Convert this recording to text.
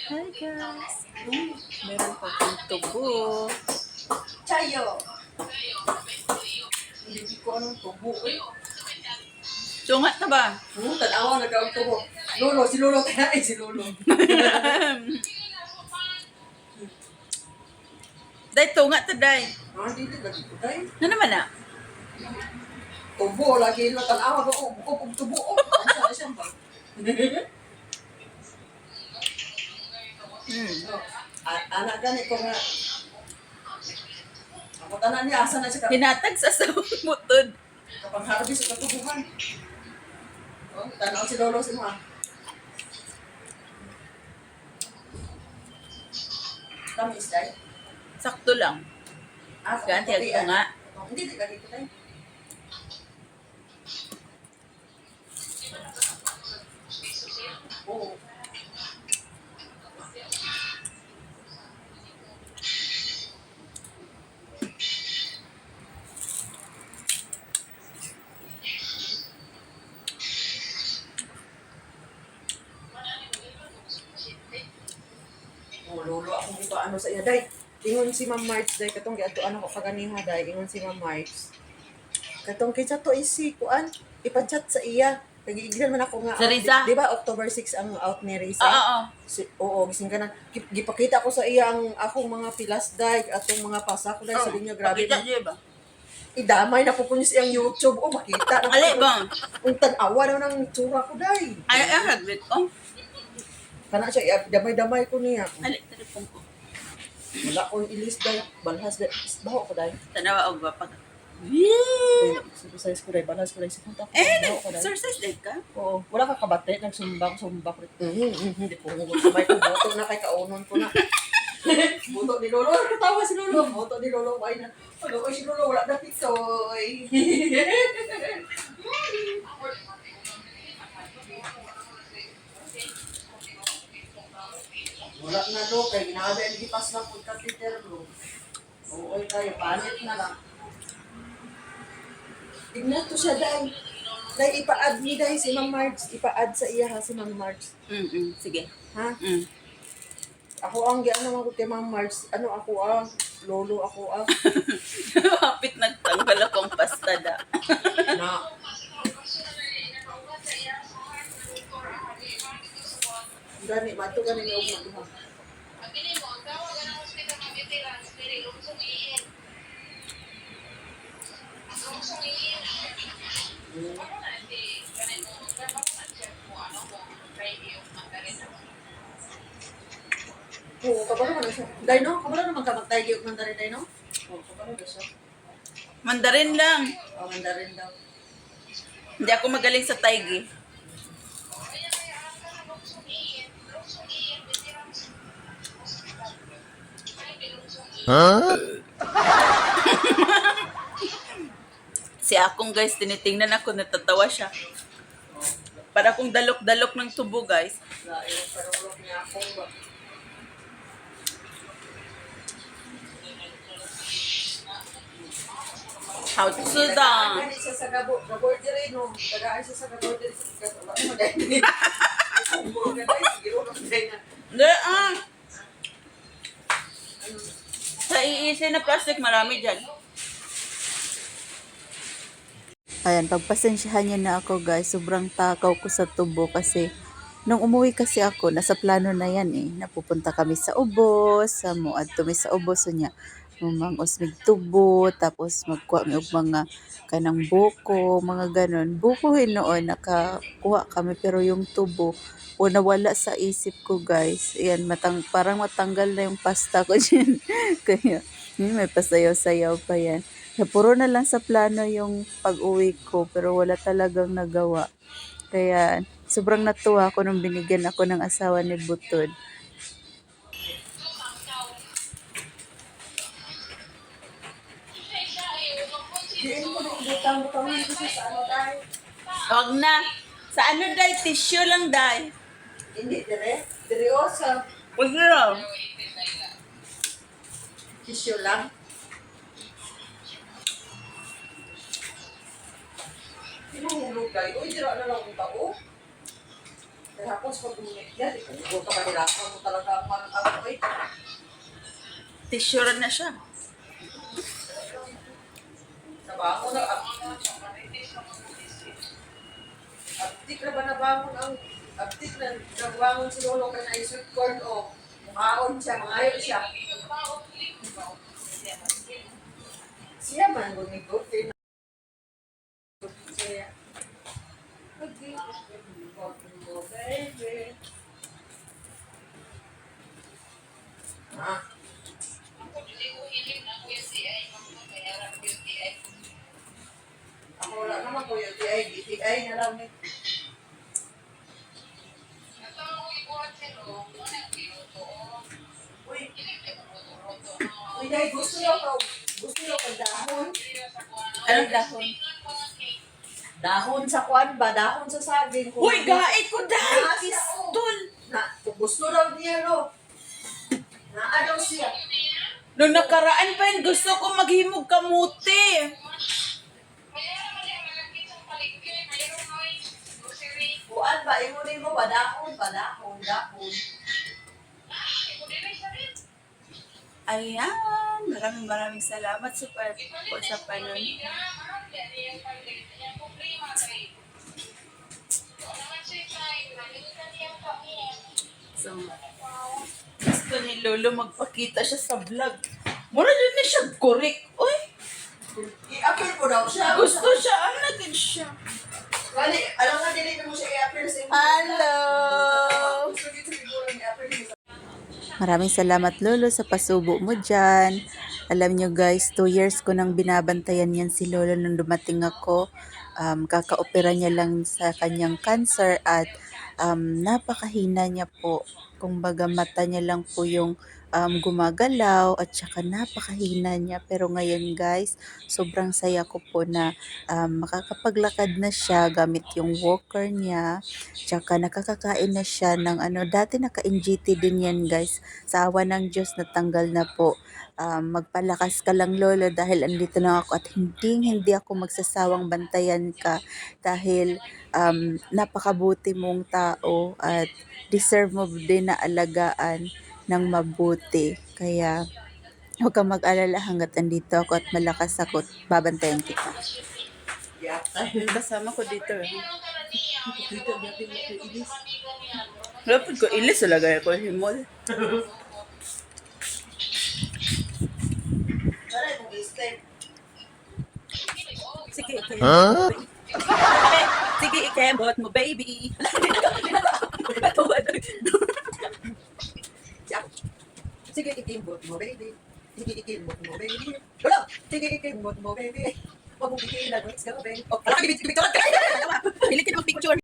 Hi guys! Meron pa pong tubo. Chayo. Hindi ko anong tubo eh. Sungat na ba? Tanawa nagkaong tubo. Lolo, si Lolo kaya si Lolo. Day, tungat na day. Hindi lagi ko tayo. Ano naman na? Tubo, lagi lo tanawa ko. Bukog tubo. Ano siya ba? Anak gani ko nga. Ako tanan niya, asa na siya ka. Hinatag sa sawang mutod. Kapag harabis sa katubuhan. Tanaw si Lolo si mga. Tamis tayo. Sakto lang. Ganti puti, ako nga. Hindi, di lagi ko tayo. Oo. Oh, Lolo, ako dito ano sa iya, day. Ingon si Ma'am March, day, katong giadto ano ko kaganiha, day. Ingon si Ma'am March. Katong kaysa to isi, kuan, ipachat sa iya. Nagigilan man ako nga. Sa Riza? Di ba, October 6 ang out ni Riza? Oo. Oo, gising ka na. Gipakita ko sa iya ang akong mga pilas, day, atong mga pasa ko, day. Sabi niya, grabe Pakita na. niyo ba? Idamay na po ko niya siyang YouTube. Oh, makita. Ali ba? Ang tanawa na ng tsura ko, day. Ay, haglit ko. Kana siya, damay-damay ko niya. Ali, telefon ko. Wala ko ilis, day. Balhas, day. Baho ko, day. Tanawa o ba? Pag... Yeah! Exercise ko, day. Balhas ko, day. Sipunta ko. Eh, Baho ko, day. nag-exercise din ka? Oo. Wala ka kabate. Nagsumba ko. Hindi po. Sabay ko. Boto na kay kaunon ko na. Boto ni Lolo. Tawa si Lolo. Boto ni Lolo. Ay na. Ano ko si Lolo. Wala na pitoy. Wala na lo. Kaya ginagawa yung gipas lang pagka-Peter lo. Oo tayo. Panit na lang. Tignan to siya dahil. Dahil ipa-add ni dahil si Ma'am Marge. Ipa-add sa iya ha si Ma'am Marge. Sige. Ha? Mm. Ako ang ano ako kay Ma'am Marge. Ano ako lolo ako Hapit nagtanggal akong pasta da. na. Gani, mato gani ni og magduha. Oo, kabalo man na siya. Dai no, kabalo naman ka magtaygi og mandarin dai no? Oo, kabalo na siya. Mandarin lang. Mandarin daw. Hindi ako magaling sa taigi. Si akong guys, tinitingnan ako, natatawa siya. Para akong dalok-dalok ng tubo guys. Dai, pero wala niya ako ba. How to da? Gani siya sa gaborder no. Tagaan siya sa gaborder. Wala mo dai. Mo ga dai, siguro no dai na. Hindi Sa iisay na plastic, marami dyan. Ayan, pagpasensyahan niyo na ako guys. Sobrang takaw ko sa tubo kasi nung umuwi kasi ako, nasa plano na yan eh. Napupunta kami sa Ubos, sa muad tumi sa Ubos. So niya, mamangos mig tubo, tapos magkuha mi og mga kanang buko, mga ganon. Buko noon, nakakuha kami pero yung tubo, o nawala sa isip ko guys. Ayan, parang matanggal na yung pasta ko dyan. Kaya, may pasayaw-sayaw pa yan. Na puro na lang sa plano yung pag-uwi ko pero wala talagang nagawa. Kaya sobrang natuwa ako nung binigyan ako ng asawa ni Butod. Diin ko na ibutang-butang dito sa ano dai. Wag na. Sa ano dai? Tissue lang dai. Hindi dire. Diriosa. Wag na lang. Tissue lang. Hinahulog kayo. Uy, dira na lang ang tao. Kaya ako sa pag-ulit yan, ikaw ka kanila mo talaga ang ano eh. Tissue na siya. Nabangon na, abdik na ba nabangon ang, abdik na nabangon si Lolo ka na sweet corn o kumaon siya, mangayon siya. Siya man, gumigot eh. Siya. Baby. Ah. Ako wala naman po yung DTI na lang eh. Uy, uy, dahil gusto nyo ka dahon. Anong dahon? Dahon sa kwan ba? Dahon sa saging. Uy, gait ko dahil! Pistol! Kung gusto raw niya, no? Naadaw siya. Nung nakaraan pa yun, gusto ko maghimog kamuti. Kuan ba? Imunin mo ba? Dahon. Ayan, maraming salamat po sa panon. So, gusto ni Lolo magpakita siya sa vlog. Mura din na siya correct. Uy, I-appeal mo daw siya. gusto siya. Ano din siya? Wali, alam nga, dili mo siya i-appeal sa Hello! Gusto dito siguro i-appeal mo sa Maraming salamat Lolo sa pasubo mo dyan. Alam nyo guys, 2 years ko nang binabantayan yan si Lolo nung dumating ako. Kaka-opera niya lang sa kanyang cancer at napakahina niya po. Kumbaga mata niya lang po yung gumagalaw at saka napakahina niya. Pero ngayon guys, sobrang saya ko po na makakapaglakad na siya gamit yung walker niya. Tsaka nakakakain na siya ng dati naka-NGT din yan guys. Sa awa ng Diyos natanggal na po. Magpalakas ka lang Lolo dahil andito lang ako at hindi ako magsasawang bantayan ka dahil napakabuti mong tao at deserve mo din na alagaan ng mabuti. Kaya huwag kang mag-alala hanggat andito ako at malakas ako at babantayan kita. Kasama ko dito eh. Lapod ko ilis talaga ako himol. Tara, mong i-step. Sige, sige, ikembot mo, baby. Sige, ikimbot mo, baby. Sige, ikimbot mo, baby. Wala! Sige, ikimbot mo, baby. Huwag mong ikilag, let's go, baby. Oh, alam ka, bibig ka. Pilit ka na mag-picture.